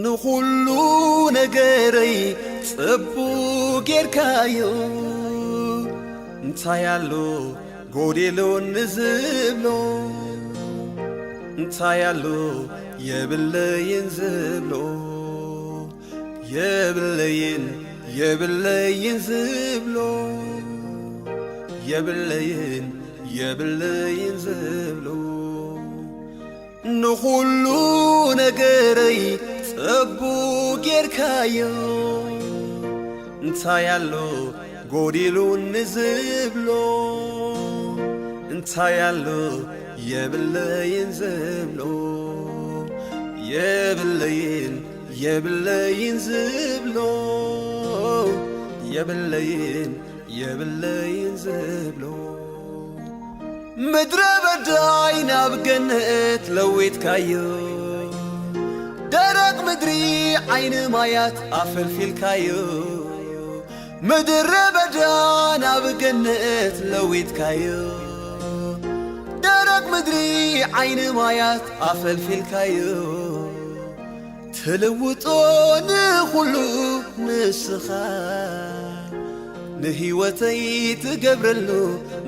ንኹሉ ነገረይ ጽቡቕ ጌርካዮ እንታይ ኣሎ ጎዴሎ ንዝብሎ እንታይ ኣሎ የብለይን ዝብሎ የብለይን ዝብሎ የብለይን ዝብሎ ንኹሉ ነገረይ ጽቡቕ ጌርካዮ እንታይ ኣሎ ጎዴሎ ንዝብሎ እንታይ ኣሎ የብለይን ዝብሎ የብለይን ዝብሎ የብለይን ዝብሎ ምድረ በዳይ ናብ ገነት ለዊትካዮ ደረቅ ምድሪ ዓይኒ ማያት ኣፈልፊልካዮ ምድረ በዳ ናብ ገነት ለዊትካዮ ደረቅ ምድሪ ዓይኒ ማያት ኣፈልፊልካዮ ትልውጦ ንኹሉ ንስኻ ንህይወተይ ትገብረሉ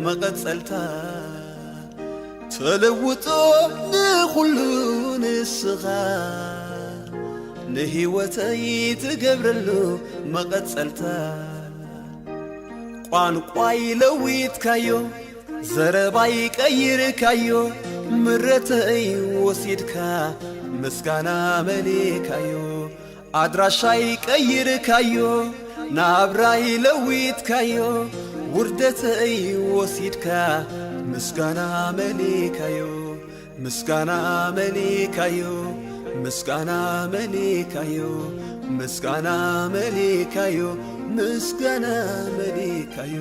መቐጸልታ ትልውጦ ንኹሉ ንስኻ ንህይወተይ ትገብረሉ መቐጸልታ ቋንቋይ ለዊትካዮ ዘረባይ ቀይርካዮ ምረተይ ወሲድካ ምስጋና መሊካዮ ኣድራሻይ ቀይርካዮ ናብራይ ለዊትካዮ ውርደተይ ወሲድካ ምስጋና መሊካዮ ምስጋና መሊካዮ ምስጋና መሊካዮ ምስጋና መሊካዮ ምስጋና መሊካዮ